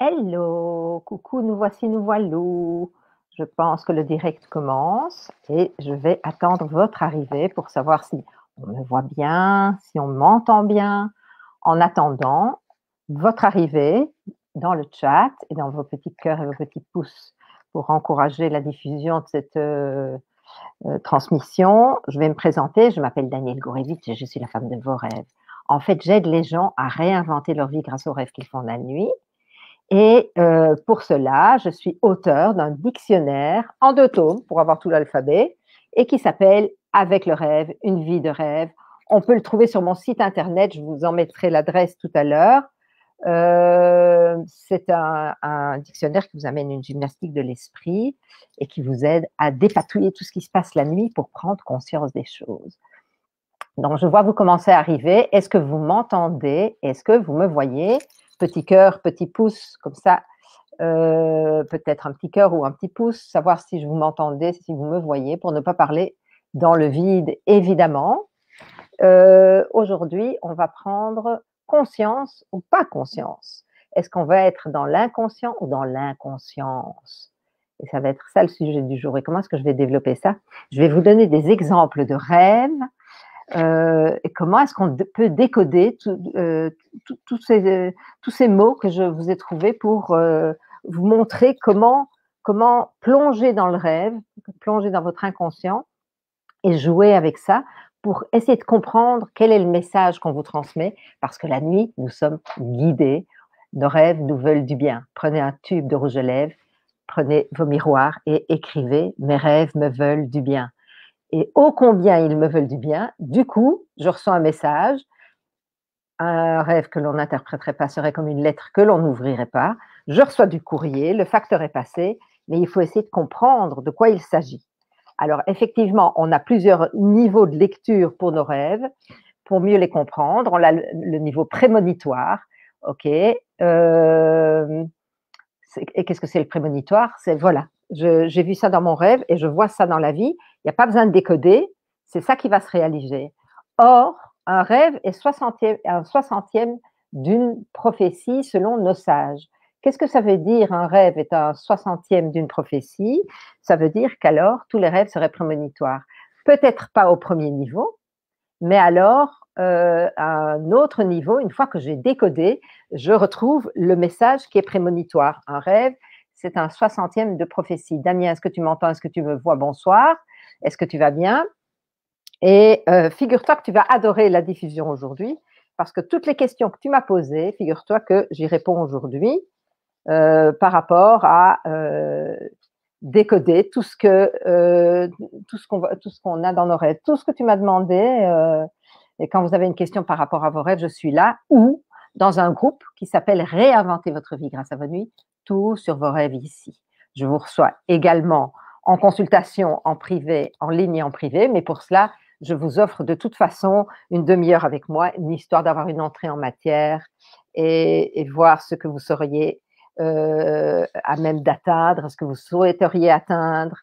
Hello, coucou, nous voici, nous voilou. Je pense que le direct commence et je vais attendre votre arrivée pour savoir si on me voit bien, si on m'entend bien. En attendant, votre arrivée dans le chat et dans vos petits cœurs et vos petits pouces pour encourager la diffusion de cette transmission. Je vais me présenter, je m'appelle Danielle Gourevitch et je suis la femme de vos rêves. En fait, j'aide les gens à réinventer leur vie grâce aux rêves qu'ils font la nuit. Et pour cela, je suis auteure d'un dictionnaire en 2 tomes pour avoir tout l'alphabet et qui s'appelle Avec le rêve, une vie de rêve. On peut le trouver sur mon site internet, je vous en mettrai l'adresse tout à l'heure. C'est un dictionnaire qui vous amène une gymnastique de l'esprit et qui vous aide à dépatouiller tout ce qui se passe la nuit pour prendre conscience des choses. Donc, je vois vous commencer à arriver. Est-ce que vous m'entendez? Est-ce que vous me voyez? Petit cœur, petit pouce, comme ça, peut-être un petit cœur ou un petit pouce, savoir si vous m'entendez, si vous me voyez, pour ne pas parler dans le vide, évidemment. Aujourd'hui, on va prendre conscience ou pas conscience. Est-ce qu'on va être dans l'inconscient ou dans l'inconscience? Et ça va être ça le sujet du jour. Et comment est-ce que je vais développer ça? Je vais vous donner des exemples de rêves. Et comment est-ce qu'on peut décoder tous ces mots que je vous ai trouvés pour vous montrer comment plonger dans le rêve, plonger dans votre inconscient et jouer avec ça pour essayer de comprendre quel est le message qu'on vous transmet, parce que la nuit, nous sommes guidés, nos rêves nous veulent du bien. Prenez un tube de rouge à lèvres, prenez vos miroirs et écrivez « Mes rêves me veulent du bien ». Et ô combien ils me veulent du bien, du coup, je reçois un message, un rêve que l'on n'interpréterait pas serait comme une lettre que l'on n'ouvrirait pas, je reçois du courrier, le facteur est passé, mais il faut essayer de comprendre de quoi il s'agit. Alors effectivement, on a plusieurs niveaux de lecture pour nos rêves, pour mieux les comprendre. On a le niveau prémonitoire, ok. Et qu'est-ce que c'est le prémonitoire? C'est voilà, j'ai vu ça dans mon rêve et je vois ça dans la vie. Il n'y a pas besoin de décoder, c'est ça qui va se réaliser. Or, un rêve est un soixantième d'une prophétie selon nos sages. Qu'est-ce que ça veut dire un rêve est un soixantième d'une prophétie? Ça veut dire qu'alors tous les rêves seraient prémonitoires. Peut-être pas au premier niveau, mais alors à un autre niveau, une fois que j'ai décodé, je retrouve le message qui est prémonitoire. Un rêve, c'est un soixantième de prophétie. Damien, est-ce que tu m'entends? Est-ce que tu me vois? Bonsoir. Est-ce que tu vas bien? Et figure-toi que tu vas adorer la diffusion aujourd'hui, parce que toutes les questions que tu m'as posées, figure-toi que j'y réponds aujourd'hui par rapport à décoder tout ce qu'on a dans nos rêves, tout ce que tu m'as demandé. Et quand vous avez une question par rapport à vos rêves, je suis là, ou dans un groupe qui s'appelle Réinventer votre vie grâce à vos nuits, tout sur vos rêves ici. Je vous reçois également en consultation, en privé, en ligne et en privé, mais pour cela, je vous offre de toute façon une demi-heure avec moi, une histoire d'avoir une entrée en matière et voir ce que vous seriez à même d'atteindre, ce que vous souhaiteriez atteindre,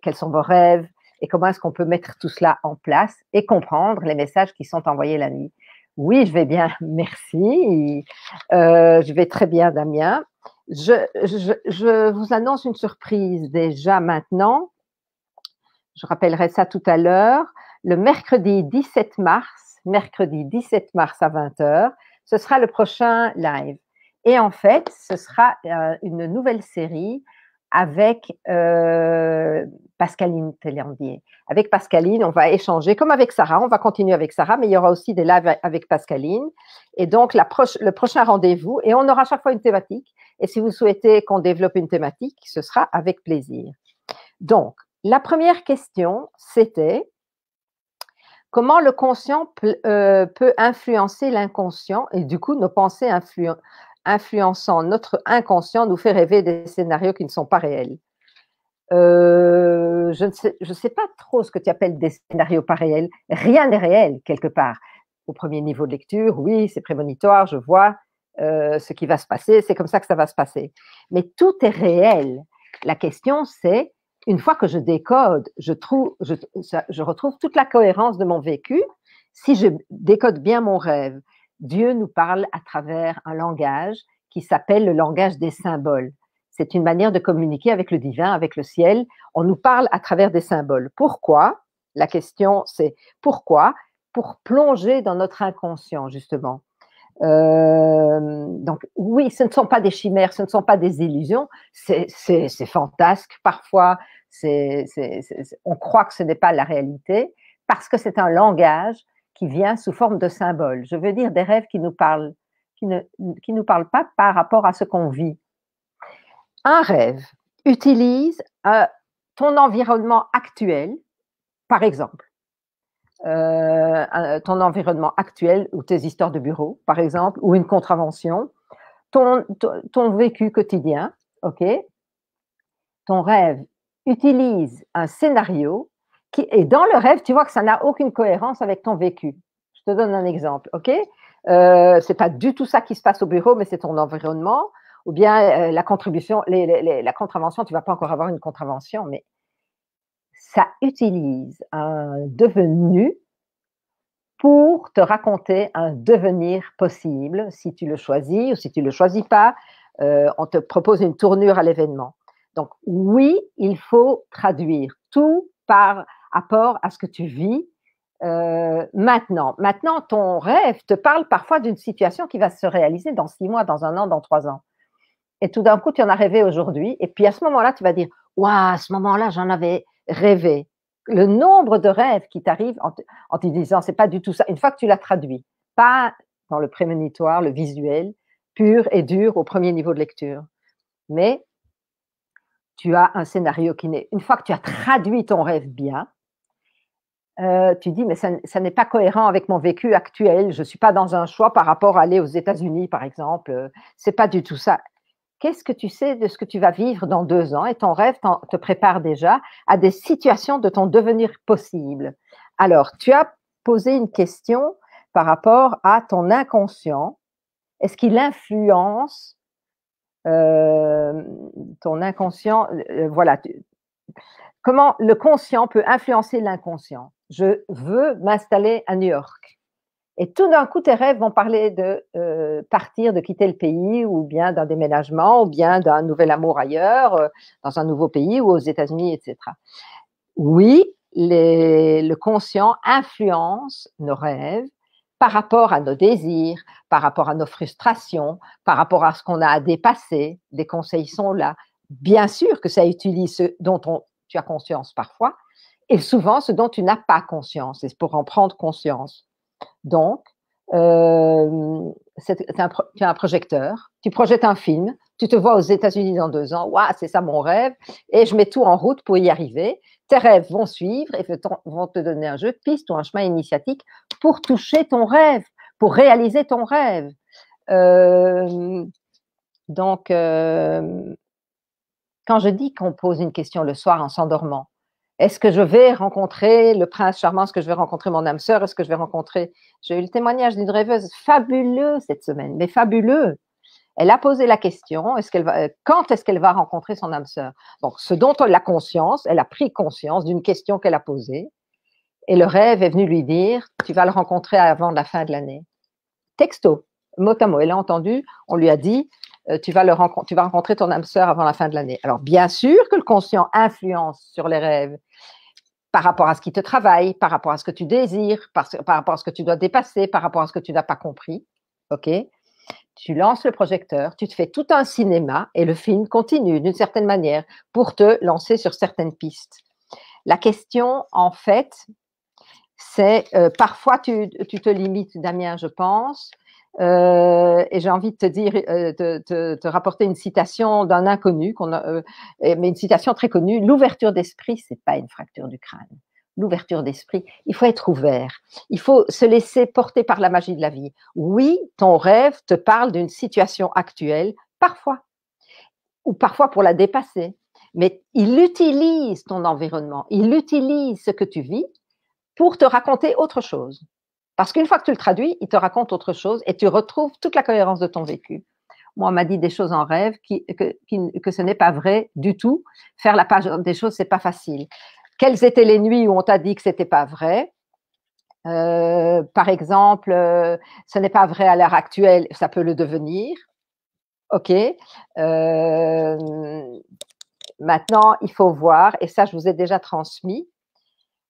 quels sont vos rêves et comment est-ce qu'on peut mettre tout cela en place et comprendre les messages qui sont envoyés la nuit. Oui, je vais bien, merci. Je vais très bien, Damien. Je vous annonce une surprise déjà maintenant. Je rappellerai ça tout à l'heure. Le mercredi 17 mars à 20h, ce sera le prochain live. Et en fait, ce sera une nouvelle série avec Pascaline Tellandier. Avec Pascaline, on va échanger, comme avec Sarah, on va continuer avec Sarah, mais il y aura aussi des lives avec Pascaline. Et donc, le prochain rendez-vous, et on aura chaque fois une thématique. Et si vous souhaitez qu'on développe une thématique, ce sera avec plaisir. Donc, la première question, c'était comment le conscient peut influencer l'inconscient et du coup, nos pensées influençant notre inconscient nous fait rêver des scénarios qui ne sont pas réels. Je ne sais pas trop ce que tu appelles des scénarios pas réels. Rien n'est réel quelque part. Au premier niveau de lecture, oui, c'est prémonitoire, je vois ce qui va se passer, c'est comme ça que ça va se passer. Mais tout est réel. La question, c'est, une fois que je décode, je retrouve toute la cohérence de mon vécu. Si je décode bien mon rêve, Dieu nous parle à travers un langage qui s'appelle le langage des symboles. C'est une manière de communiquer avec le divin, avec le ciel. On nous parle à travers des symboles. Pourquoi? La question, c'est pourquoi? Pour plonger dans notre inconscient, justement. Donc, oui, ce ne sont pas des chimères, ce ne sont pas des illusions, c'est fantasque parfois, on croit que ce n'est pas la réalité, parce que c'est un langage qui vient sous forme de symboles. Je veux dire des rêves qui nous parlent, qui nous parlent pas par rapport à ce qu'on vit. Un rêve utilise ton environnement actuel, par exemple. Ton environnement actuel ou tes histoires de bureau, par exemple, ou une contravention, ton vécu quotidien, ok? Ton rêve utilise un scénario et dans le rêve, tu vois que ça n'a aucune cohérence avec ton vécu. Je te donne un exemple, ok? C'est pas du tout ça qui se passe au bureau, mais c'est ton environnement, ou bien la contribution, la contravention, tu vas pas encore avoir une contravention, mais ça utilise un devenu pour te raconter un devenir possible, si tu le choisis ou si tu ne le choisis pas, on te propose une tournure à l'événement. Donc oui, il faut traduire tout par rapport à ce que tu vis maintenant. Maintenant, ton rêve te parle parfois d'une situation qui va se réaliser dans 6 mois, dans 1 an, dans 3 ans. Et tout d'un coup, tu en as rêvé aujourd'hui. Et puis à ce moment-là, tu vas dire, waouh, à ce moment-là, j'en avais rêvé. Le nombre de rêves qui t'arrivent en te disant, c'est pas du tout ça. Une fois que tu l'as traduit, pas dans le prémonitoire, le visuel, pur et dur au premier niveau de lecture, mais tu as un scénario qui n'est. Une fois que tu as traduit ton rêve bien, tu dis, mais ça n'est pas cohérent avec mon vécu actuel. Je suis pas dans un choix par rapport à aller aux États-Unis, par exemple. C'est pas du tout ça. Qu'est-ce que tu sais de ce que tu vas vivre dans 2 ans? Et ton rêve te prépare déjà à des situations de ton devenir possible. Alors, tu as posé une question par rapport à ton inconscient. Est-ce qu'il influence ton inconscient? Voilà. Comment le conscient peut influencer l'inconscient? Je veux m'installer à New York. Et tout d'un coup, tes rêves vont parler de partir, de quitter le pays, ou bien d'un déménagement, ou bien d'un nouvel amour ailleurs, dans un nouveau pays ou aux États-Unis, etc. Oui, le conscient influence nos rêves par rapport à nos désirs, par rapport à nos frustrations, par rapport à ce qu'on a à dépasser. Des conseils sont là. Bien sûr que ça utilise ce dont tu as conscience parfois, et souvent ce dont tu n'as pas conscience. C'est pour en prendre conscience. Donc, tu as un projecteur, tu projettes un film, tu te vois aux États-Unis dans 2 ans, waouh, c'est ça mon rêve, et je mets tout en route pour y arriver. Tes rêves vont suivre et vont te donner un jeu de piste ou un chemin initiatique pour toucher ton rêve, pour réaliser ton rêve. Donc, quand je dis qu'on pose une question le soir en s'endormant, est-ce que je vais rencontrer le prince charmant? Est-ce que je vais rencontrer mon âme sœur? Est-ce que je vais rencontrer… J'ai eu le témoignage d'une rêveuse fabuleux cette semaine, mais fabuleux. Elle a posé la question, quand est-ce qu'elle va rencontrer son âme sœur? Donc, ce dont elle a conscience, elle a pris conscience d'une question qu'elle a posée, et le rêve est venu lui dire, tu vas le rencontrer avant la fin de l'année. Texto, mot à mot, elle a entendu, on lui a dit, tu vas rencontrer ton âme sœur avant la fin de l'année. Alors, bien sûr que le conscient influence sur les rêves par rapport à ce qui te travaille, par rapport à ce que tu désires, par rapport à ce que tu dois dépasser, par rapport à ce que tu n'as pas compris. OK? Tu lances le projecteur, tu te fais tout un cinéma et le film continue d'une certaine manière pour te lancer sur certaines pistes. La question, en fait, c'est parfois tu te limites, Damien, je pense, et j'ai envie de te dire, te rapporter une citation d'un inconnu, mais une citation très connue. L'ouverture d'esprit, c'est pas une fracture du crâne. L'ouverture d'esprit, il faut être ouvert. Il faut se laisser porter par la magie de la vie. Oui, ton rêve te parle d'une situation actuelle, parfois, ou parfois pour la dépasser. Mais il utilise ton environnement, il utilise ce que tu vis pour te raconter autre chose. Parce qu'une fois que tu le traduis, il te raconte autre chose et tu retrouves toute la cohérence de ton vécu. Moi, on m'a dit des choses en rêve que ce n'est pas vrai du tout. Faire la page des choses, c'est pas facile. Quelles étaient les nuits où on t'a dit que c'était pas vrai? Par exemple, ce n'est pas vrai à l'heure actuelle, ça peut le devenir. OK. Maintenant, il faut voir, et ça, je vous ai déjà transmis,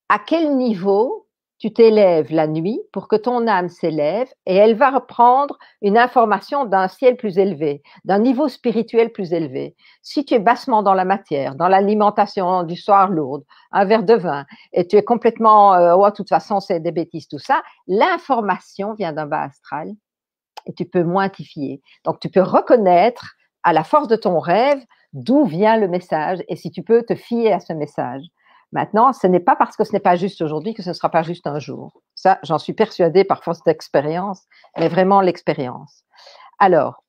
à quel niveau tu t'élèves la nuit pour que ton âme s'élève et elle va reprendre une information d'un ciel plus élevé, d'un niveau spirituel plus élevé. Si tu es bassement dans la matière, dans l'alimentation du soir lourde, un verre de vin, et tu es complètement, oh, de toute façon, c'est des bêtises, tout ça, l'information vient d'un bas astral et tu peux moins t'y fier. Donc, tu peux reconnaître à la force de ton rêve d'où vient le message et si tu peux te fier à ce message. Maintenant, ce n'est pas parce que ce n'est pas juste aujourd'hui que ce ne sera pas juste un jour. Ça, j'en suis persuadée par force d'expérience, mais vraiment l'expérience. Alors,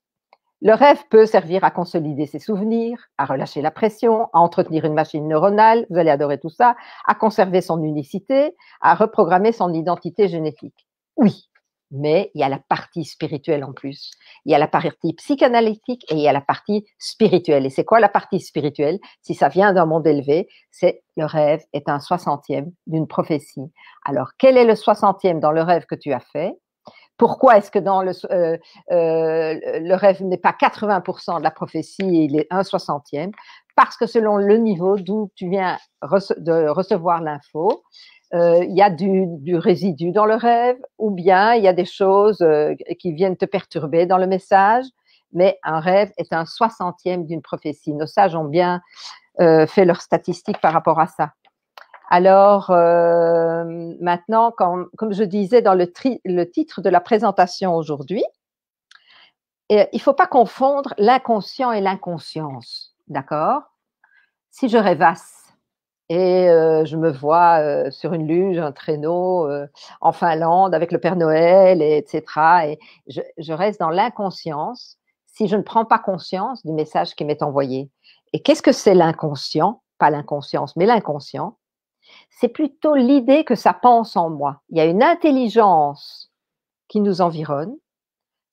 le rêve peut servir à consolider ses souvenirs, à relâcher la pression, à entretenir une machine neuronale, vous allez adorer tout ça, à conserver son unicité, à reprogrammer son identité génétique. Oui, mais il y a la partie spirituelle en plus. Il y a la partie psychanalytique et il y a la partie spirituelle. Et c'est quoi la partie spirituelle? Si ça vient d'un monde élevé, c'est le rêve est un 60e d'une prophétie. Alors, quel est le 60e dans le rêve que tu as fait? Pourquoi est-ce que dans le rêve n'est pas 80% de la prophétie et il est un 60e? Parce que selon le niveau d'où tu viens de recevoir l'info, il y a du résidu dans le rêve ou bien il y a des choses qui viennent te perturber dans le message, mais un rêve est un 60e d'une prophétie. Nos sages ont bien fait leurs statistiques par rapport à ça. Alors, maintenant, comme je disais dans le titre de la présentation aujourd'hui, il ne faut pas confondre l'inconscient et l'inconscience, d'accord? Si je rêvasse et je me vois sur une luge, un traîneau en Finlande avec le Père Noël, etc., et je reste dans l'inconscience si je ne prends pas conscience du message qui m'est envoyé. Et qu'est-ce que c'est l'inconscient? Pas l'inconscience, mais l'inconscient. C'est plutôt l'idée que ça pense en moi. Il y a une intelligence qui nous environne,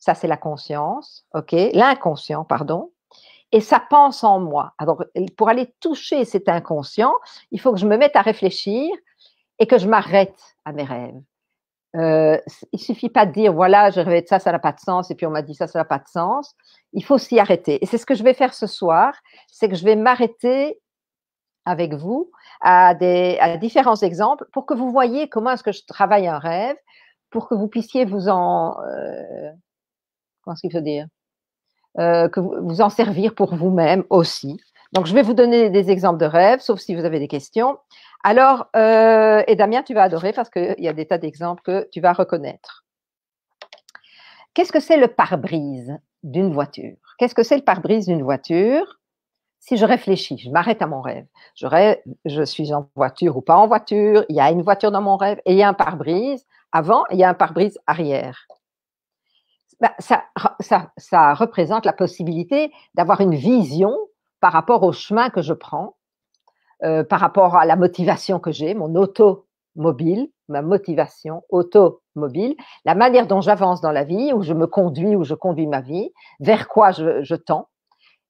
ça c'est la conscience, ok, l'inconscient, pardon, et ça pense en moi. Alors, pour aller toucher cet inconscient, il faut que je me mette à réfléchir et que je m'arrête à mes rêves. Il suffit pas de dire voilà, j'ai rêvé de ça, ça n'a pas de sens, et puis on m'a dit ça, ça n'a pas de sens. Il faut s'y arrêter. Et c'est ce que je vais faire ce soir, c'est que je vais m'arrêter avec vous à différents exemples pour que vous voyez comment est-ce que je travaille un rêve, pour que vous puissiez vous en, comment est-ce qu'il faut dire, que vous en servir pour vous-même aussi. Donc, je vais vous donner des exemples de rêves, sauf si vous avez des questions. Alors, et Damien, tu vas adorer parce qu'il y a des tas d'exemples que tu vas reconnaître. Qu'est-ce que c'est le pare-brise d'une voiture? Qu'est-ce que c'est le pare-brise d'une voiture? Si je réfléchis, je m'arrête à mon rêve. Je suis en voiture ou pas en voiture, il y a une voiture dans mon rêve et il y a un pare-brise avant, il y a un pare-brise arrière. Ben, ça représente la possibilité d'avoir une vision par rapport au chemin que je prends, par rapport à la motivation que j'ai, mon automobile, ma motivation automobile, la manière dont j'avance dans la vie, où je me conduis, où je conduis ma vie, vers quoi je tends.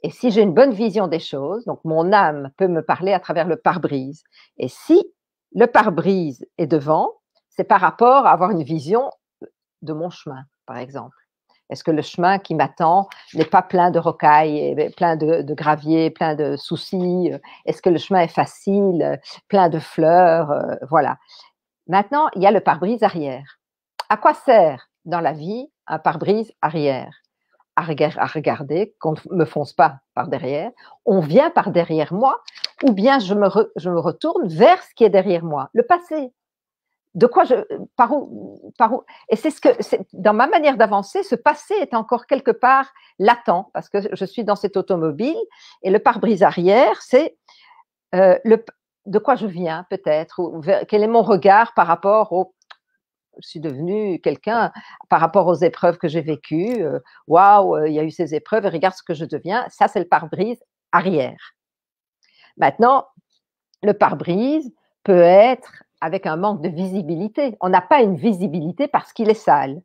Et si j'ai une bonne vision des choses, donc mon âme peut me parler à travers le pare-brise. Et si le pare-brise est devant, c'est par rapport à avoir une vision de mon chemin, par exemple. Est-ce que le chemin qui m'attend n'est pas plein de rocailles, plein de gravier, plein de soucis? Est-ce que le chemin est facile, plein de fleurs? Voilà. Maintenant, il y a le pare-brise arrière. À quoi sert dans la vie un pare-brise arrière? À regarder qu'on ne me fonce pas par derrière, on vient par derrière moi, ou bien je me retourne vers ce qui est derrière moi, le passé. De quoi par où, et dans ma manière d'avancer, ce passé est encore quelque part latent, parce que je suis dans cette automobile, et le pare-brise arrière, c'est de quoi je viens peut-être, quel est mon regard par rapport je suis devenue quelqu'un par rapport aux épreuves que j'ai vécues. Waouh, il y a eu ces épreuves et regarde ce que je deviens. Ça, c'est le pare-brise arrière. Maintenant, le pare-brise peut être avec un manque de visibilité. On n'a pas une visibilité parce qu'il est sale.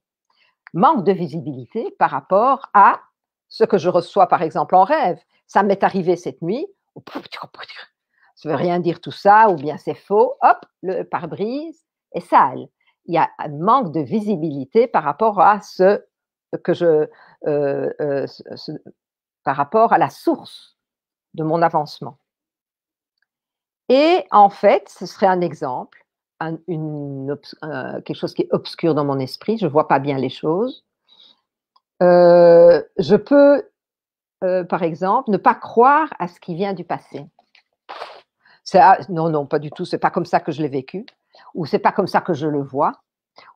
Manque de visibilité par rapport à ce que je reçois, par exemple, en rêve. Ça m'est arrivé cette nuit. Ça ne veut rien dire tout ça, ou bien c'est faux. Hop, le pare-brise est sale. Il y a un manque de visibilité par rapport à ce que par rapport à la source de mon avancement. Et en fait, ce serait un exemple, quelque chose qui est obscur dans mon esprit, je ne vois pas bien les choses. Je peux, par exemple, ne pas croire à ce qui vient du passé. Non, pas du tout, c'est pas comme ça que je l'ai vécu, ou c'est pas comme ça que je le vois.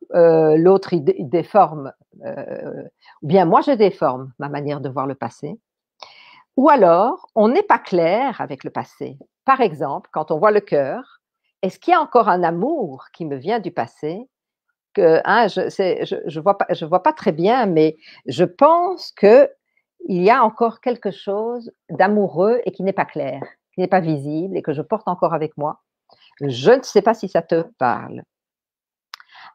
L'autre, il déforme, ou bien moi, je déforme ma manière de voir le passé. Ou alors, on n'est pas clair avec le passé. Par exemple, quand on voit le cœur, est-ce qu'il y a encore un amour qui me vient du passé que, je vois pas très bien, mais je pense qu'il y a encore quelque chose d'amoureux et qui n'est pas clair, qui n'est pas visible et que je porte encore avec moi. Je ne sais pas si ça te parle.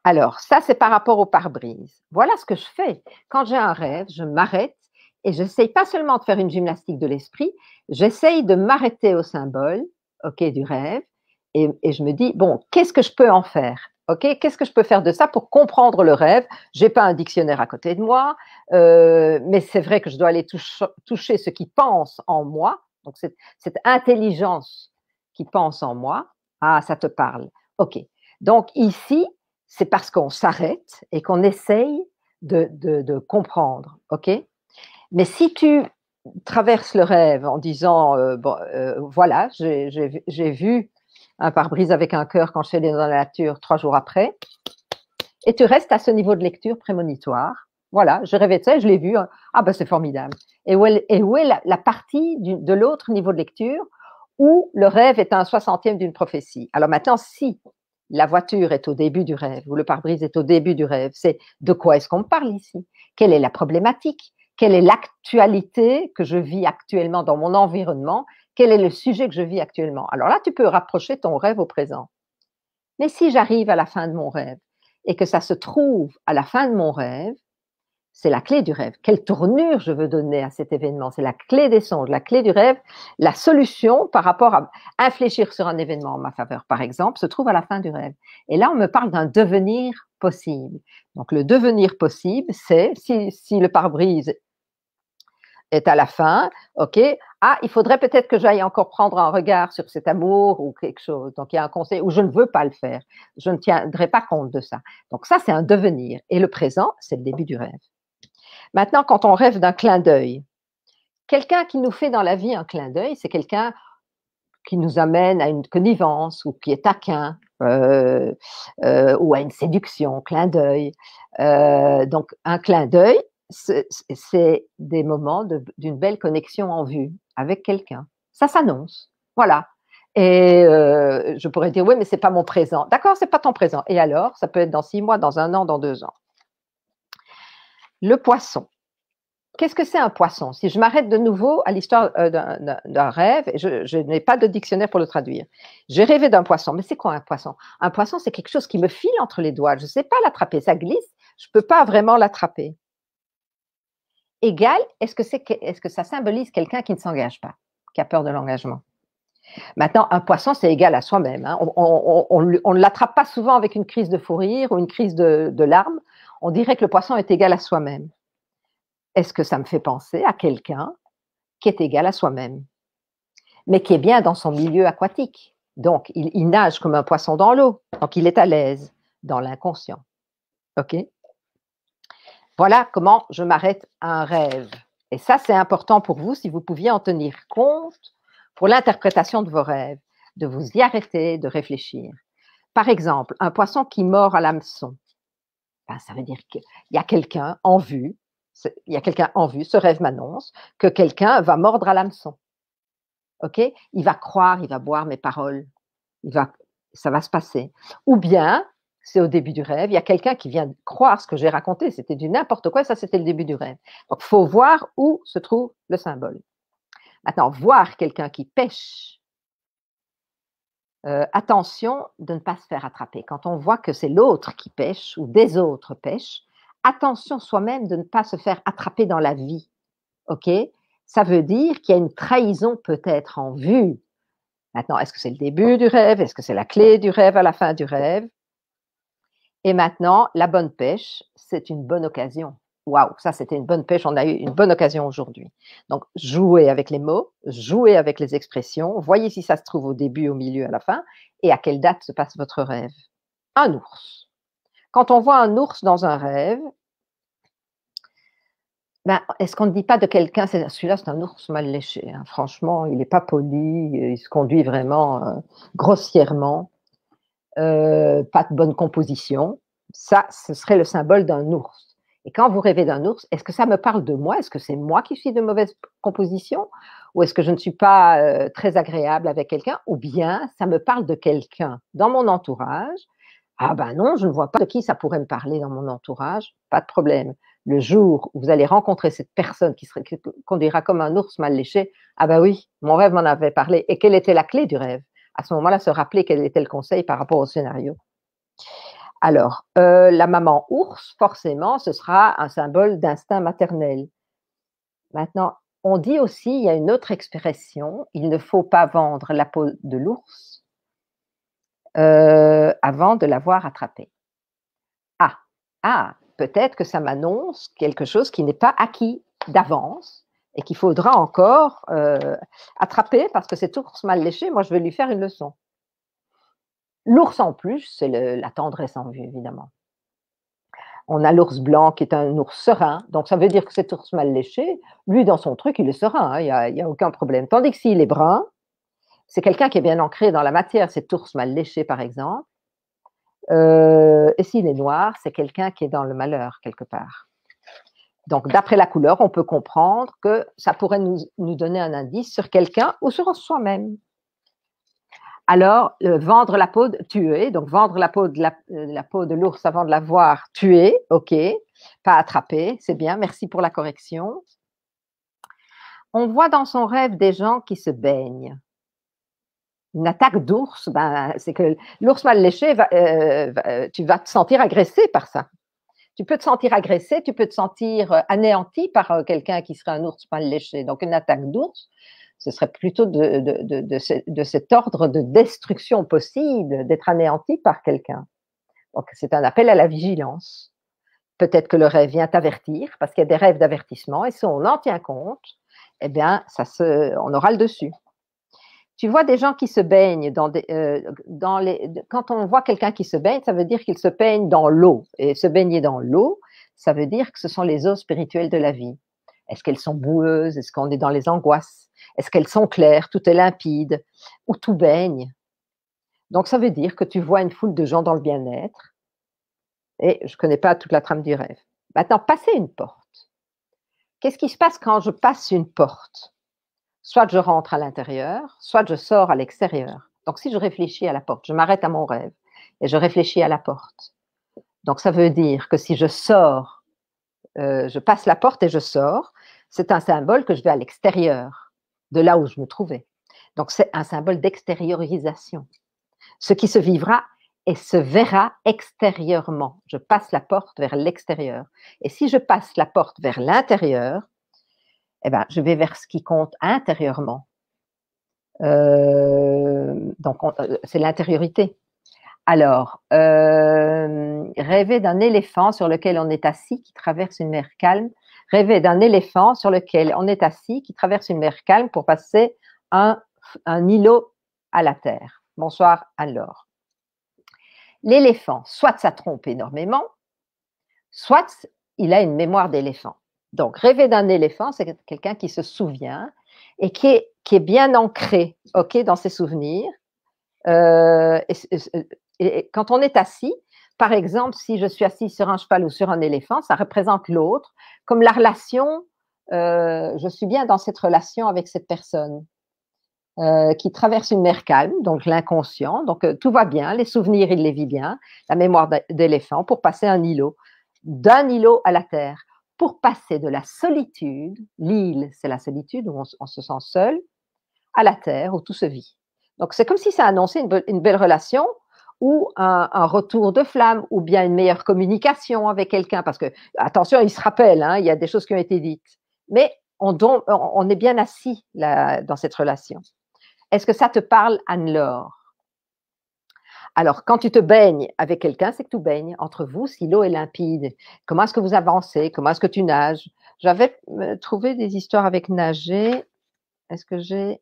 Alors, ça, c'est par rapport au pare-brise. Voilà ce que je fais. Quand j'ai un rêve, je m'arrête et j'essaye pas seulement de faire une gymnastique de l'esprit, j'essaye de m'arrêter au symbole, du rêve, et je me dis, bon, qu'est-ce que je peux en faire? Qu'est-ce que je peux faire de ça pour comprendre le rêve? J'ai pas un dictionnaire à côté de moi, mais c'est vrai que je dois aller toucher ce qui pense en moi, donc cette intelligence qui pense en moi. Ah, ça te parle. OK. Donc ici, c'est parce qu'on s'arrête et qu'on essaye de comprendre, OK? Mais si tu traverses le rêve en disant, voilà, j'ai vu un pare-brise avec un cœur quand je suis allée dans la nature 3 jours après, et tu restes à ce niveau de lecture prémonitoire. Voilà, je rêvais de ça, je l'ai vu, ah ben c'est formidable. Et où est la partie de l'autre niveau de lecture où le rêve est un 60e d'une prophétie? Alors maintenant, si la voiture est au début du rêve, ou le pare-brise est au début du rêve, c'est de quoi est-ce qu'on me parle ici? Quelle est la problématique? Quelle est l'actualité que je vis actuellement dans mon environnement? Quel est le sujet que je vis actuellement? Alors là, tu peux rapprocher ton rêve au présent. Mais si j'arrive à la fin de mon rêve et que ça se trouve à la fin de mon rêve, c'est la clé du rêve. Quelle tournure je veux donner à cet événement? C'est la clé des songes, la clé du rêve. La solution par rapport à infléchir sur un événement en ma faveur, par exemple, se trouve à la fin du rêve. Et là, on me parle d'un devenir possible. Donc, le devenir possible, c'est si le pare-brise est à la fin, il faudrait peut-être que j'aille encore prendre un regard sur cet amour ou quelque chose. Donc, il y a un conseil où je ne veux pas le faire. Je ne tiendrai pas compte de ça. Donc, ça, c'est un devenir. Et le présent, c'est le début du rêve. Maintenant, quand on rêve d'un clin d'œil, quelqu'un qui nous fait dans la vie un clin d'œil, c'est quelqu'un qui nous amène à une connivence ou qui est taquin ou à une séduction, clin d'œil. Donc, un clin d'œil, c'est des moments d'une belle connexion en vue avec quelqu'un. Ça s'annonce. Voilà. Et je pourrais dire, oui, mais c'est pas mon présent. D'accord, c'est pas ton présent. Et alors, ça peut être dans 6 mois, dans 1 an, dans 2 ans. Le poisson. Qu'est-ce que c'est un poisson? Si je m'arrête de nouveau à l'histoire d'un rêve, je n'ai pas de dictionnaire pour le traduire. J'ai rêvé d'un poisson, mais c'est quoi un poisson? Un poisson, c'est quelque chose qui me file entre les doigts. Je ne sais pas l'attraper, ça glisse, je ne peux pas vraiment l'attraper. Égal, est-ce que ça symbolise quelqu'un qui ne s'engage pas, qui a peur de l'engagement? Maintenant, un poisson, c'est égal à soi-même. Hein. On ne l'attrape pas souvent avec une crise de fou rire ou une crise de larmes. On dirait que le poisson est égal à soi-même. Est-ce que ça me fait penser à quelqu'un qui est égal à soi-même, mais qui est bien dans son milieu aquatique? Donc, il nage comme un poisson dans l'eau, donc il est à l'aise dans l'inconscient. OK? Voilà comment je m'arrête à un rêve. Et ça, c'est important pour vous, si vous pouviez en tenir compte pour l'interprétation de vos rêves, de vous y arrêter, de réfléchir. Par exemple, un poisson qui mord à l'hameçon, ça veut dire qu'il y a quelqu'un en vue. Il y a quelqu'un en vue, ce rêve m'annonce que quelqu'un va mordre à l'hameçon. Il va croire, il va boire mes paroles, ça va se passer. Ou bien, c'est au début du rêve, il y a quelqu'un qui vient croire ce que j'ai raconté, c'était du n'importe quoi, ça c'était le début du rêve. Donc, il faut voir où se trouve le symbole. Maintenant, voir quelqu'un qui pêche, attention de ne pas se faire attraper. Quand on voit que c'est l'autre qui pêche ou des autres pêchent, attention soi-même de ne pas se faire attraper dans la vie. Ça veut dire qu'il y a une trahison peut-être en vue. Maintenant, est-ce que c'est le début du rêve? Est-ce que c'est la clé du rêve à la fin du rêve? Et maintenant, la bonne pêche, c'est une bonne occasion. Waouh, ça c'était une bonne pêche, on a eu une bonne occasion aujourd'hui. Donc, jouez avec les mots, jouez avec les expressions, voyez si ça se trouve au début, au milieu, à la fin, et à quelle date se passe votre rêve. Un ours. Quand on voit un ours dans un rêve, ben, est-ce qu'on ne dit pas de quelqu'un, celui-là c'est un ours mal léché, hein. Franchement, il n'est pas poli, il se conduit vraiment grossièrement, pas de bonne composition. Ça, ce serait le symbole d'un ours. Et quand vous rêvez d'un ours, est-ce que ça me parle de moi? Est-ce que c'est moi qui suis de mauvaise composition? Ou est-ce que je ne suis pas très agréable avec quelqu'un? Ou bien ça me parle de quelqu'un dans mon entourage? Ah ben non, je ne vois pas de qui ça pourrait me parler dans mon entourage. Pas de problème. Le jour où vous allez rencontrer cette personne qui conduira comme un ours mal léché, ah ben oui, mon rêve m'en avait parlé. Et quelle était la clé du rêve? À ce moment-là, se rappeler quel était le conseil par rapport au scénario. Alors, la maman ours, forcément, ce sera un symbole d'instinct maternel. Maintenant, on dit aussi, il y a une autre expression, il ne faut pas vendre la peau de l'ours avant de l'avoir attrapé. Peut-être que ça m'annonce quelque chose qui n'est pas acquis d'avance et qu'il faudra encore attraper parce que cet ours mal léché, moi, je vais lui faire une leçon. L'ours en plus, c'est la tendresse en vue, évidemment. On a l'ours blanc qui est un ours serein, donc ça veut dire que cet ours mal léché, lui, dans son truc, il est serein, hein, il n'y a aucun problème. Tandis que s'il est brun, c'est quelqu'un qui est bien ancré dans la matière, cet ours mal léché, par exemple. Et s'il est noir, c'est quelqu'un qui est dans le malheur, quelque part. Donc, d'après la couleur, on peut comprendre que ça pourrait nous donner un indice sur quelqu'un ou sur soi-même. Alors, vendre la peau, tuer, donc vendre la peau de l'ours avant de l'avoir tué, ok, pas attrapé, c'est bien, merci pour la correction. On voit dans son rêve des gens qui se baignent. Une attaque d'ours, ben, c'est que l'ours mal léché, tu vas te sentir agressé par ça. Tu peux te sentir agressé, tu peux te sentir anéanti par quelqu'un qui serait un ours mal léché. Donc, une attaque d'ours, ce serait plutôt de cet ordre de destruction possible, d'être anéanti par quelqu'un. Donc, c'est un appel à la vigilance. Peut-être que le rêve vient t'avertir, parce qu'il y a des rêves d'avertissement, et si on en tient compte, eh bien, on aura le dessus. Tu vois des gens qui se baignent quand on voit quelqu'un qui se baigne, ça veut dire qu'il se baigne dans l'eau. Et se baigner dans l'eau, ça veut dire que ce sont les eaux spirituelles de la vie. Est-ce qu'elles sont boueuses? Est-ce qu'on est dans les angoisses? Est-ce qu'elles sont claires? Tout est limpide? Ou tout baigne? Donc, ça veut dire que tu vois une foule de gens dans le bien-être. Et je ne connais pas toute la trame du rêve. Maintenant, passer une porte. Qu'est-ce qui se passe quand je passe une porte? Soit je rentre à l'intérieur, soit je sors à l'extérieur. Donc, si je réfléchis à la porte, je m'arrête à mon rêve et je réfléchis à la porte. Donc, ça veut dire que si je sors, je passe la porte et je sors, c'est un symbole que je vais à l'extérieur de là où je me trouvais. Donc, c'est un symbole d'extériorisation. Ce qui se vivra et se verra extérieurement. Je passe la porte vers l'extérieur. Et si je passe la porte vers l'intérieur, eh ben, je vais vers ce qui compte intérieurement. Donc, c'est l'intériorité. Alors, rêver d'un éléphant sur lequel on est assis qui traverse une mer calme. Rêver d'un éléphant sur lequel on est assis qui traverse une mer calme pour passer un îlot à la terre. Bonsoir, Anne-Laure. L'éléphant, soit ça trompe énormément, soit il a une mémoire d'éléphant. Donc, rêver d'un éléphant, c'est quelqu'un qui se souvient et qui est bien ancré, dans ses souvenirs. Et quand on est assis, par exemple, si je suis assis sur un cheval ou sur un éléphant, ça représente l'autre, comme la relation, je suis bien dans cette relation avec cette personne qui traverse une mer calme, donc l'inconscient, donc tout va bien, les souvenirs, il les vit bien, la mémoire d'éléphant pour passer un îlot, d'un îlot à la terre, pour passer de la solitude, l'île, c'est la solitude où on se sent seul, à la terre où tout se vit. Donc, c'est comme si ça annonçait une belle relation ou un retour de flamme ou bien une meilleure communication avec quelqu'un. Parce que, attention, il se rappelle, hein, il y a des choses qui ont été dites. Mais on est bien assis là, dans cette relation. Est-ce que ça te parle, Anne-Laure? Alors, quand tu te baignes avec quelqu'un, c'est que tu baignes entre vous, si l'eau est limpide. Comment est-ce que vous avancez? Comment est-ce que tu nages? J'avais trouvé des histoires avec nager. Est-ce que j'ai...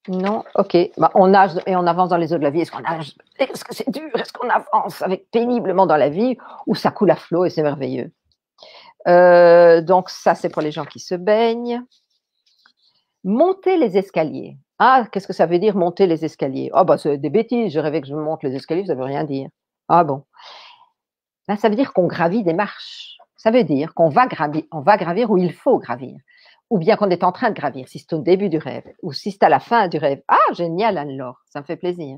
Non, ok. Bah, on nage et on avance dans les eaux de la vie. Est-ce qu'on nage? Est-ce que c'est dur? Est-ce qu'on avance avec péniblement dans la vie ou ça coule à flot et c'est merveilleux? Donc ça, c'est pour les gens qui se baignent. Monter les escaliers. Ah, qu'est-ce que ça veut dire monter les escaliers? Oh, bah, c'est des bêtises. Je rêvais que je monte les escaliers, ça veut rien dire. Ah bon. Ben, ça veut dire qu'on gravit des marches. Ça veut dire qu'on va gravir où il faut gravir. Ou bien qu'on est en train de gravir, si c'est au début du rêve, ou si c'est à la fin du rêve. Ah, génial, Anne-Laure, ça me fait plaisir.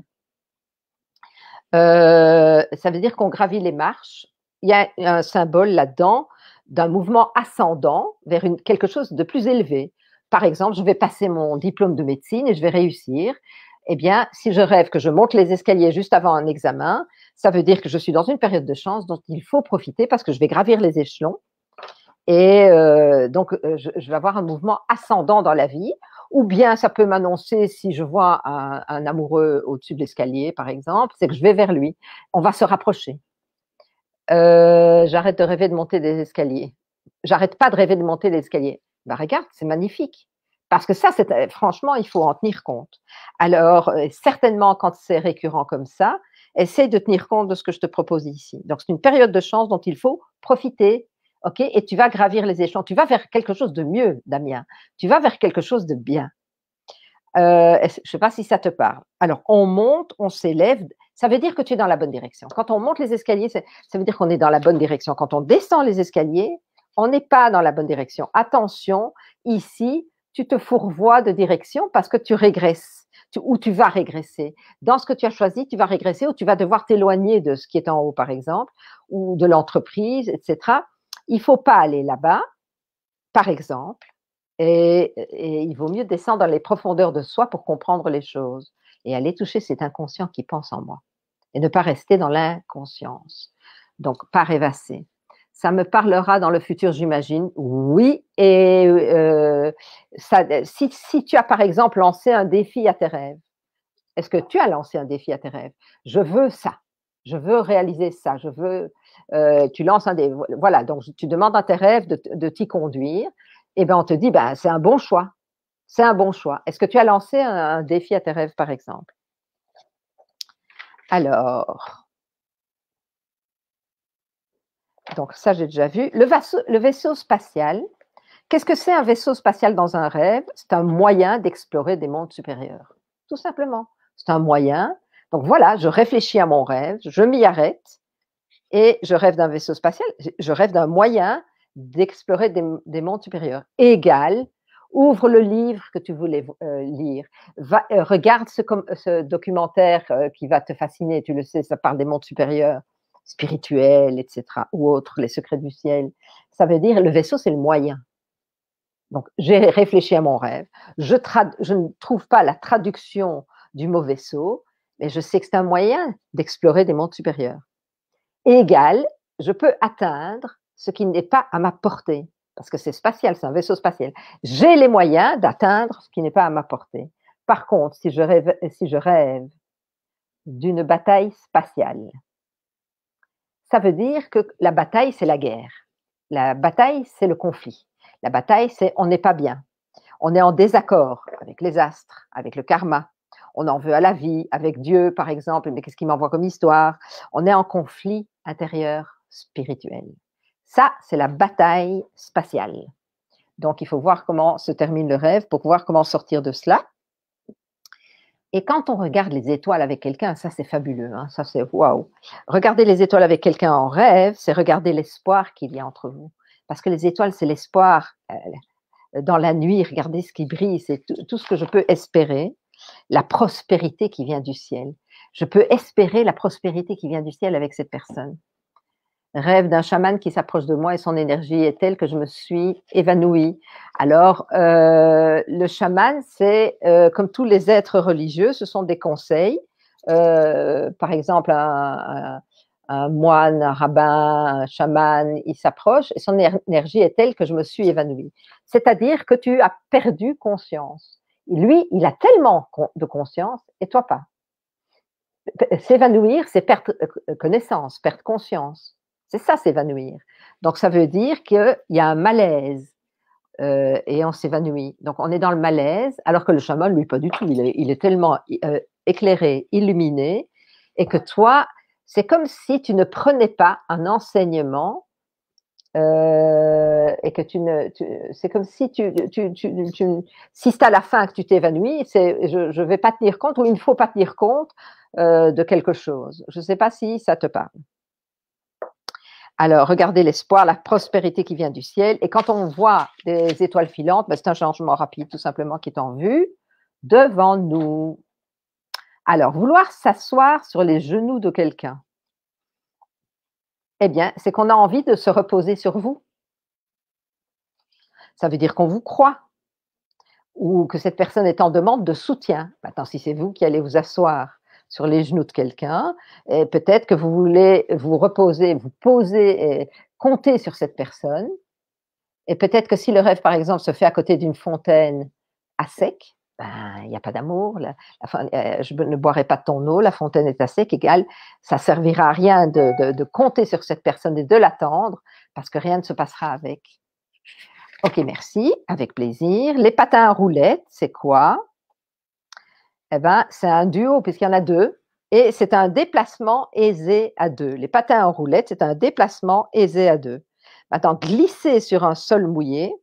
Ça veut dire qu'on gravit les marches. Il y a un symbole là-dedans d'un mouvement ascendant vers quelque chose de plus élevé. Par exemple, je vais passer mon diplôme de médecine et je vais réussir. Eh bien, si je rêve que je monte les escaliers juste avant un examen, ça veut dire que je suis dans une période de chance dont il faut profiter parce que je vais gravir les échelons. Et donc, je vais avoir un mouvement ascendant dans la vie. Ou bien ça peut m'annoncer, si je vois un amoureux au-dessus de l'escalier, par exemple, c'est que je vais vers lui. On va se rapprocher. J'arrête de rêver de monter des escaliers. J'arrête pas de rêver de monter des escaliers. Ben regarde, c'est magnifique. Parce que ça, franchement, il faut en tenir compte. Alors, certainement, quand c'est récurrent comme ça, essaye de tenir compte de ce que je te propose ici. Donc, c'est une période de chance dont il faut profiter. OK? Et tu vas gravir les échelons. Tu vas vers quelque chose de mieux, Damien. Tu vas vers quelque chose de bien. Je ne sais pas si ça te parle. Alors, on monte, on s'élève. Ça veut dire que tu es dans la bonne direction. Quand on monte les escaliers, ça veut dire qu'on est dans la bonne direction. Quand on descend les escaliers, on n'est pas dans la bonne direction. Attention, ici, tu te fourvoies de direction parce que tu régresses ou tu vas régresser. Dans ce que tu as choisi, tu vas régresser ou tu vas devoir t'éloigner de ce qui est en haut, par exemple, ou de l'entreprise, etc. Il ne faut pas aller là-bas, par exemple. Et il vaut mieux descendre dans les profondeurs de soi pour comprendre les choses et aller toucher cet inconscient qui pense en moi et ne pas rester dans l'inconscience. Donc, pas rêvasser. Ça me parlera dans le futur, j'imagine. Oui. Et si tu as, par exemple, lancé un défi à tes rêves, est-ce que tu as lancé un défi à tes rêves? Je veux ça. Je veux réaliser ça. Je veux. Tu lances un défi. Voilà. Donc, tu demandes à tes rêves de t'y conduire. Et ben, on te dit, ben, c'est un bon choix. C'est un bon choix. Est-ce que tu as lancé un défi à tes rêves, par exemple? Alors, donc ça, j'ai déjà vu. Le vaisseau spatial. Qu'est-ce que c'est un vaisseau spatial dans un rêve? C'est un moyen d'explorer des mondes supérieurs. Tout simplement. C'est un moyen. Donc voilà, je réfléchis à mon rêve, je m'y arrête et je rêve d'un vaisseau spatial. Je rêve d'un moyen d'explorer des mondes supérieurs. Égal, ouvre le livre que tu voulais lire. Regarde ce documentaire qui va te fasciner. Tu le sais, ça parle des mondes supérieurs, spirituels, etc. ou autres, les secrets du ciel. Ça veut dire, le vaisseau, c'est le moyen. Donc, j'ai réfléchi à mon rêve. Je ne trouve pas la traduction du mot vaisseau, mais je sais que c'est un moyen d'explorer des mondes supérieurs. Égal, je peux atteindre ce qui n'est pas à ma portée, parce que c'est spatial, c'est un vaisseau spatial. J'ai les moyens d'atteindre ce qui n'est pas à ma portée. Par contre, si je rêve d'une bataille spatiale, ça veut dire que la bataille, c'est la guerre. La bataille, c'est le conflit. La bataille, c'est on n'est pas bien. On est en désaccord avec les astres, avec le karma. On en veut à la vie, avec Dieu, par exemple. Mais qu'est-ce qu'il m'envoie comme histoire? On est en conflit intérieur spirituel. Ça, c'est la bataille spatiale. Donc, il faut voir comment se termine le rêve pour voir comment sortir de cela. Et quand on regarde les étoiles avec quelqu'un, ça c'est fabuleux, hein, ça c'est waouh. Regarder les étoiles avec quelqu'un en rêve, c'est regarder l'espoir qu'il y a entre vous. Parce que les étoiles, c'est l'espoir. Dans la nuit, regardez ce qui brille, c'est tout ce que je peux espérer, la prospérité qui vient du ciel. Je peux espérer la prospérité qui vient du ciel avec cette personne. Rêve d'un chaman qui s'approche de moi et son énergie est telle que je me suis évanouie. Alors, le chaman, c'est comme tous les êtres religieux, ce sont des conseils. Par exemple, un moine, un rabbin, un chaman, il s'approche et son énergie est telle que je me suis évanouie. C'est-à-dire que tu as perdu conscience. Lui, il a tellement de conscience et toi pas. S'évanouir, c'est perdre connaissance, perdre conscience. C'est ça, s'évanouir. Donc ça veut dire qu'il y a un malaise et on s'évanouit. Donc on est dans le malaise, alors que le chaman, lui, pas du tout. Il est tellement éclairé, illuminé, et que toi, c'est comme si tu ne prenais pas un enseignement et que c'est comme si si c'est à la fin que tu t'évanouis, je ne vais pas tenir compte ou il ne faut pas tenir compte de quelque chose. Je ne sais pas si ça te parle. Alors, regardez l'espoir, la prospérité qui vient du ciel. Et quand on voit des étoiles filantes, ben, c'est un changement rapide, tout simplement, qui est en vue devant nous. Alors, vouloir s'asseoir sur les genoux de quelqu'un, eh bien, c'est qu'on a envie de se reposer sur vous. Ça veut dire qu'on vous croit ou que cette personne est en demande de soutien. Maintenant, si c'est vous qui allez vous asseoir sur les genoux de quelqu'un, et peut-être que vous voulez vous reposer, vous poser et compter sur cette personne. Et peut-être que si le rêve, par exemple, se fait à côté d'une fontaine à sec, ben, il n'y a pas d'amour, je ne boirai pas de ton eau, la fontaine est à sec, égal, ça ne servira à rien de compter sur cette personne et de l'attendre, parce que rien ne se passera avec. Ok, merci, avec plaisir. Les patins à roulettes, c'est quoi? Eh ben, c'est un duo, puisqu'il y en a deux, et c'est un déplacement aisé à deux. Les patins en roulette, c'est un déplacement aisé à deux. Maintenant, glisser sur un sol mouillé,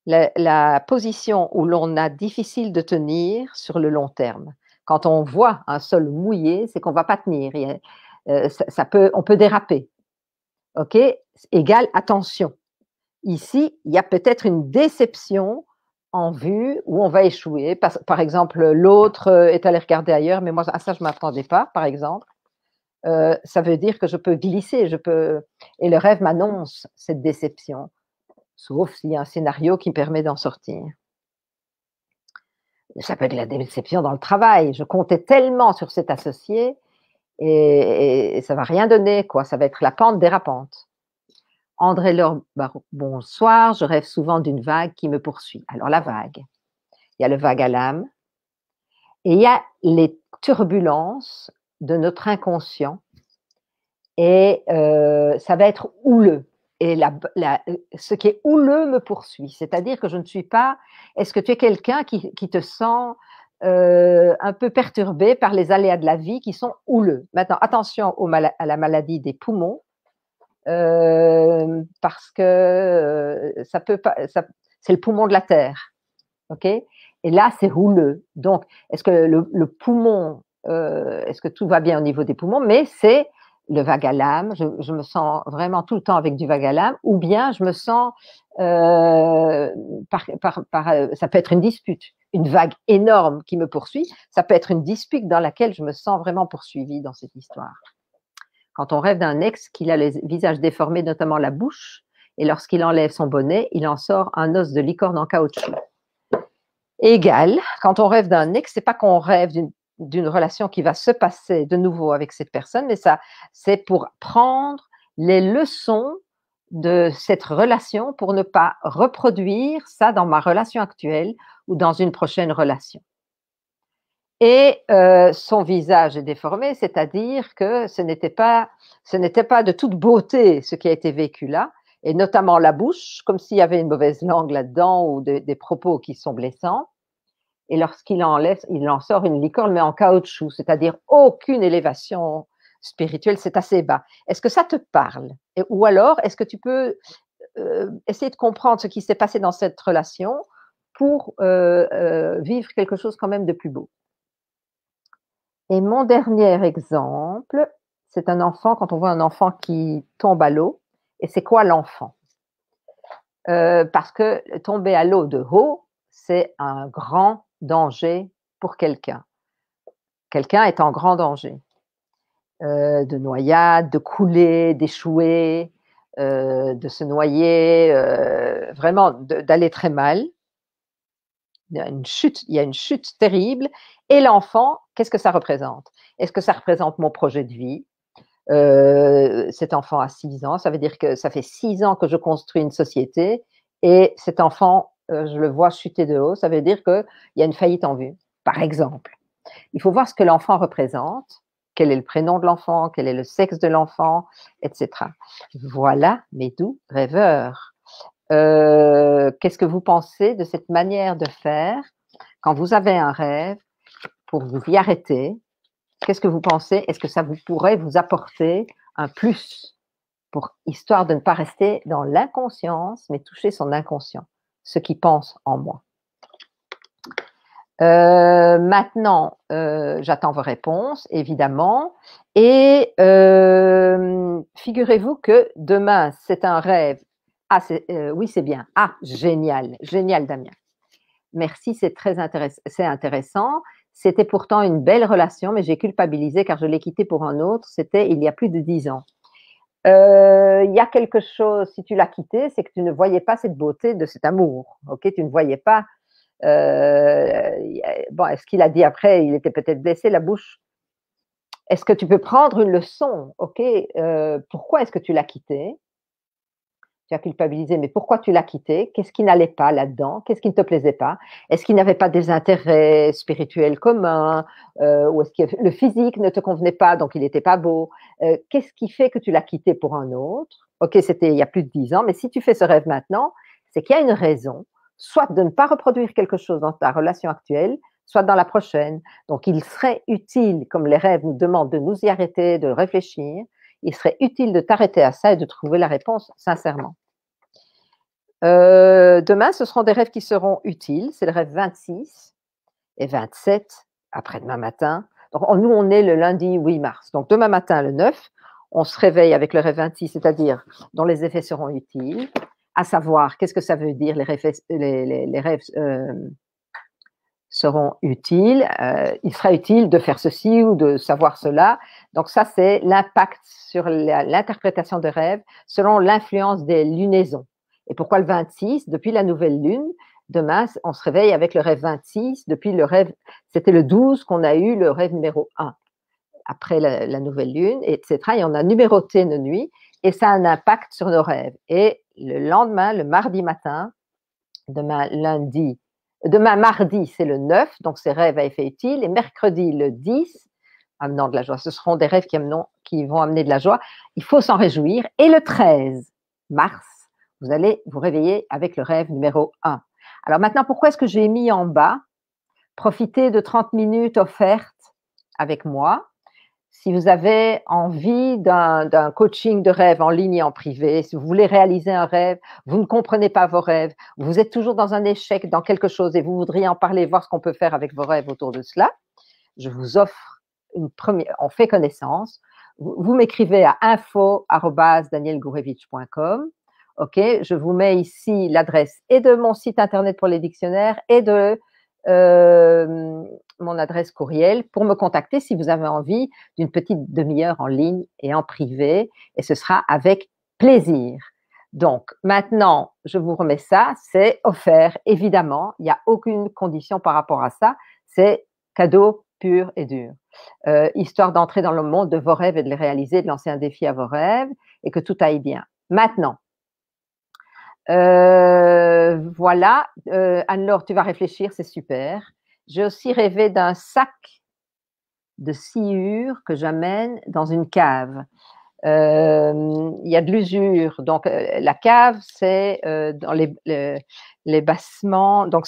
la position où l'on a difficile de tenir sur le long terme. Quand on voit un sol mouillé, c'est qu'on ne va pas tenir. On peut déraper. OK? Égal, attention. Ici, il y a peut-être une déception en vue où on va échouer. Par exemple, l'autre est allé regarder ailleurs, mais moi, à ça, je ne m'attendais pas, par exemple. Ça veut dire que je peux glisser, et le rêve m'annonce cette déception, sauf s'il y a un scénario qui me permet d'en sortir. Ça peut être la déception dans le travail. Je comptais tellement sur cet associé et ça ne va rien donner, quoi. Ça va être la pente dérapante. André Laure, bonsoir, je rêve souvent d'une vague qui me poursuit. Alors la vague, il y a le vague à l'âme et il y a les turbulences de notre inconscient et ça va être houleux. Et ce qui est houleux me poursuit, c'est-à-dire que je ne suis pas… Est-ce que tu es quelqu'un qui te sent un peu perturbé par les aléas de la vie qui sont houleux? Maintenant, attention à la maladie des poumons, parce que c'est le poumon de la terre, ok? Et là, c'est houleux. Donc, est-ce que le poumon, est-ce que tout va bien au niveau des poumons? Mais c'est le vague à l'âme. Je me sens vraiment tout le temps avec du vague à l'âme, ou bien je me sens, ça peut être une dispute, une vague énorme qui me poursuit. Ça peut être une dispute dans laquelle je me sens vraiment poursuivie dans cette histoire. Quand on rêve d'un ex qu'il a le visage déformé, notamment la bouche, et lorsqu'il enlève son bonnet, il en sort un os de licorne en caoutchouc. Égal, quand on rêve d'un ex, c'est pas qu'on rêve d'une relation qui va se passer de nouveau avec cette personne, mais ça, c'est pour prendre les leçons de cette relation pour ne pas reproduire ça dans ma relation actuelle ou dans une prochaine relation. Et son visage est déformé, c'est-à-dire que ce n'était pas de toute beauté ce qui a été vécu là, et notamment la bouche, comme s'il y avait une mauvaise langue là-dedans ou des propos qui sont blessants. Et lorsqu'il enlève, il en sort une licorne, mais en caoutchouc, c'est-à-dire aucune élévation spirituelle, c'est assez bas. Est-ce que ça te parle? Ou alors, est-ce que tu peux essayer de comprendre ce qui s'est passé dans cette relation pour vivre quelque chose quand même de plus beau? Et mon dernier exemple, c'est un enfant, quand on voit un enfant qui tombe à l'eau, et c'est quoi l'enfant? Parce que tomber à l'eau de haut, c'est un grand danger pour quelqu'un. Quelqu'un est en grand danger. De noyade, de couler, d'échouer, de se noyer, vraiment d'aller très mal. Il y a une chute terrible. Et l'enfant, qu'est-ce que ça représente? Est-ce que ça représente mon projet de vie? Cet enfant a 6 ans, ça veut dire que ça fait 6 ans que je construis une société et cet enfant, je le vois chuter de haut, ça veut dire qu'il y a une faillite en vue, par exemple. Il faut voir ce que l'enfant représente, quel est le prénom de l'enfant, quel est le sexe de l'enfant, etc. Voilà mes doux rêveurs. Qu'est-ce que vous pensez de cette manière de faire quand vous avez un rêve pour vous y arrêter? Qu'est-ce que vous pensez? Est-ce que ça vous pourrait vous apporter un plus histoire de ne pas rester dans l'inconscience, mais toucher son inconscient, ce qu'il pense en moi? Maintenant, j'attends vos réponses, évidemment. Et figurez-vous que demain, c'est un rêve. Ah, oui, c'est bien. Ah, génial, génial, Damien. Merci, c'est très intéressant. C'était pourtant une belle relation, mais j'ai culpabilisé car je l'ai quitté pour un autre. C'était il y a plus de 10 ans. Il y a quelque chose, si tu l'as quitté, c'est que tu ne voyais pas cette beauté de cet amour. Ok, tu ne voyais pas. Bon, est-ce qu'il a dit après, il était peut-être blessé la bouche. Est-ce que tu peux prendre une leçon? Ok, pourquoi est-ce que tu l'as quitté? Tu as culpabilisé, mais pourquoi tu l'as quitté? Qu'est-ce qui n'allait pas là-dedans? Qu'est-ce qui ne te plaisait pas? Est-ce qu'il n'avait pas des intérêts spirituels communs? Ou est-ce que le physique ne te convenait pas, donc il n'était pas beau? Qu'est-ce qui fait que tu l'as quitté pour un autre? Ok, c'était il y a plus de 10 ans, mais si tu fais ce rêve maintenant, c'est qu'il y a une raison, soit de ne pas reproduire quelque chose dans ta relation actuelle, soit dans la prochaine. Donc il serait utile, comme les rêves nous demandent de nous y arrêter, de réfléchir, il serait utile de t'arrêter à ça et de trouver la réponse sincèrement. Demain, ce seront des rêves qui seront utiles. C'est le rêve 26 et 27 après-demain matin. Donc, nous, on est le lundi 8 mars. Donc, demain matin, le 9, on se réveille avec le rêve 26, c'est-à-dire dont les effets seront utiles. À savoir, qu'est-ce que ça veut dire, les rêves seront utiles. Il sera utile de faire ceci ou de savoir cela. Donc ça, c'est l'impact sur l'interprétation de rêves selon l'influence des lunaisons. Et pourquoi le 26? Depuis la nouvelle lune, demain, on se réveille avec le rêve 26. Depuis le rêve, c'était le 12 qu'on a eu le rêve numéro 1. Après la nouvelle lune, etc. Et on a numéroté nos nuits et ça a un impact sur nos rêves. Et le lendemain, le mardi matin, demain mardi, c'est le 9, donc c'est rêves à effet utile, et mercredi, le 10, amenant de la joie. Ce seront des rêves qui vont amener de la joie. Il faut s'en réjouir. Et le 13 mars, vous allez vous réveiller avec le rêve numéro 1. Alors maintenant, pourquoi est-ce que j'ai mis en bas profiter de 30 minutes offertes avec moi? Si vous avez envie d'un coaching de rêve en ligne et en privé, si vous voulez réaliser un rêve, vous ne comprenez pas vos rêves, vous êtes toujours dans un échec, dans quelque chose et vous voudriez en parler, voir ce qu'on peut faire avec vos rêves autour de cela, je vous offre on fait connaissance. Vous m'écrivez à info@danielgourevitch.com. Ok, je vous mets ici l'adresse et de mon site internet pour les dictionnaires et de mon adresse courriel pour me contacter si vous avez envie d'une petite demi-heure en ligne et en privé, et ce sera avec plaisir. Donc maintenant, je vous remets ça, c'est offert, évidemment, il n'y a aucune condition par rapport à ça, c'est cadeau pur et dur. Histoire d'entrer dans le monde de vos rêves et de les réaliser, de lancer un défi à vos rêves et que tout aille bien. Maintenant, voilà, Anne-Laure, tu vas réfléchir, c'est super. J'ai aussi rêvé d'un sac de sciure que j'amène dans une cave. Il y a de l'usure, donc la cave, c'est dans les bassements. Donc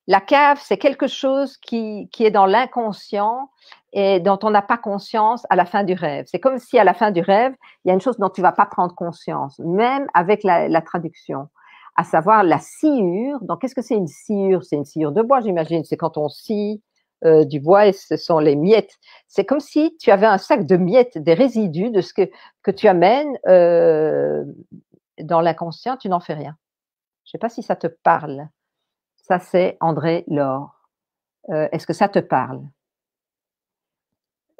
la cave, c'est quelque chose qui est dans l'inconscient et dont on n'a pas conscience à la fin du rêve. C'est comme si à la fin du rêve, il y a une chose dont tu vas pas prendre conscience, même avec la traduction, à savoir la sciure. Donc, qu'est-ce que c'est une sciure? C'est une sciure de bois, j'imagine. C'est quand on scie du bois et ce sont les miettes. C'est comme si tu avais un sac de miettes, des résidus de ce que tu amènes dans l'inconscient, tu n'en fais rien. Je ne sais pas si ça te parle. Ça, c'est André Laure. Est-ce que ça te parle?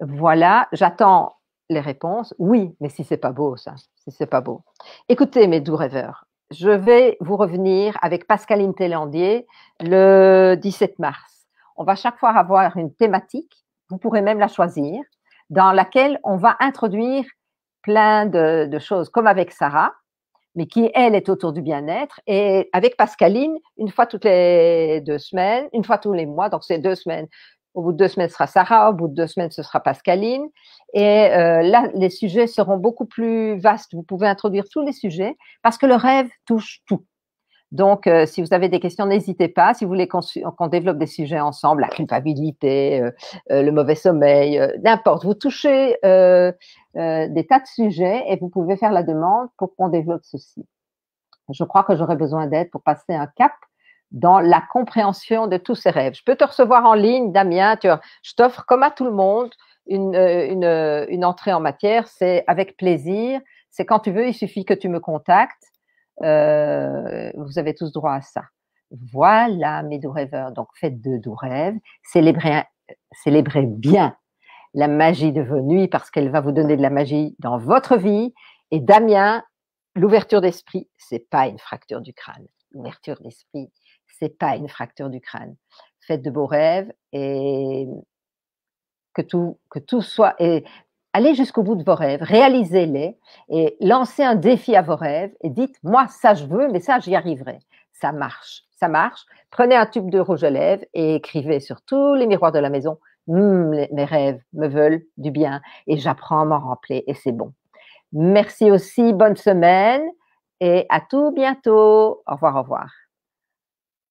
Voilà, j'attends les réponses. Oui, mais si c'est pas beau, ça, si c'est pas beau. Écoutez, mes doux rêveurs, je vais vous revenir avec Pascaline Télandier le 17 mars. On va chaque fois avoir une thématique, vous pourrez même la choisir, dans laquelle on va introduire plein de choses, comme avec Sarah, mais qui, elle, est autour du bien-être. Et avec Pascaline, une fois toutes les 2 semaines, une fois tous les mois, donc c'est 2 semaines, Au bout de 2 semaines, ce sera Sarah. Au bout de 2 semaines, ce sera Pascaline. Et là, les sujets seront beaucoup plus vastes. Vous pouvez introduire tous les sujets parce que le rêve touche tout. Donc, si vous avez des questions, n'hésitez pas. Si vous voulez qu'on développe des sujets ensemble, la culpabilité, le mauvais sommeil, n'importe. Vous touchez des tas de sujets et vous pouvez faire la demande pour qu'on développe ceci. Je crois que j'aurai besoin d'aide pour passer un cap dans la compréhension de tous ces rêves. Je peux te recevoir en ligne, Damien. Je t'offre, comme à tout le monde, une entrée en matière. C'est avec plaisir. C'est quand tu veux. Il suffit que tu me contactes. Vous avez tous droit à ça. Voilà, mes doux rêveurs. Donc, faites de doux rêves. Célébrez bien la magie de vos nuits parce qu'elle va vous donner de la magie dans votre vie. Et Damien, l'ouverture d'esprit, c'est pas une fracture du crâne. L'ouverture d'esprit, c'est pas une fracture du crâne. Faites de beaux rêves et que tout soit. Et allez jusqu'au bout de vos rêves, réalisez-les et lancez un défi à vos rêves et dites, moi, ça je veux, mais ça, j'y arriverai. Ça marche, ça marche. Prenez un tube de rouge à lèvres et écrivez sur tous les miroirs de la maison, mes rêves me veulent du bien et j'apprends à m'en rappeler et c'est bon. Merci aussi, bonne semaine et à tout bientôt. Au revoir, au revoir.